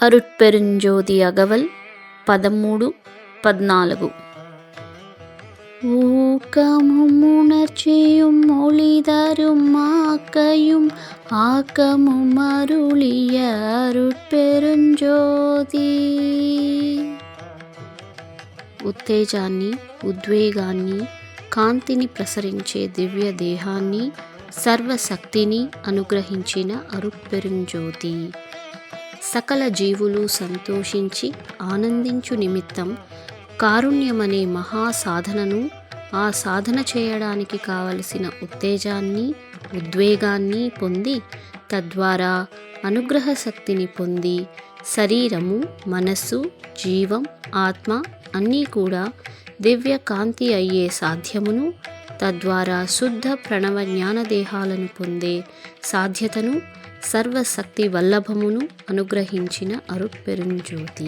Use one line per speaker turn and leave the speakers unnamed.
அருட்பெருஞ்சோதி அகவல் 13-14. ஊக்கமும் உணர்ச்சியும் ஒளிதரும் ஆக்கையும் ஆக்கமும் அருளிய అరుట్పెరుంజోతి. ఉత్తేజాన్ని, ఉద్వేగాన్ని, కాంతిని ప్రసరించే దివ్య దేహాన్ని, సర్వశక్తిని అనుగ్రహించిన అరుట్పెరుంజోతి. సకల జీవులు సంతోషించి ఆనందించు నిమిత్తం కారుణ్యమనే మహాసాధనను, ఆ సాధన చేయడానికి కావలసిన ఉత్తేజాన్ని, ఉద్వేగాన్ని పొంది తద్వారా అనుగ్రహ శక్తిని పొంది శరీరము, మనస్సు, జీవం, ఆత్మ అన్నీ కూడా దివ్య కాంతి అయ్యే సాధ్యమును, తద్వారా శుద్ధ ప్రణవ జ్ఞానదేహాలను పొందే సాధ్యతను, సర్వశక్తి వల్లభమును అనుగ్రహించిన అరుట్పెరుంజోతి.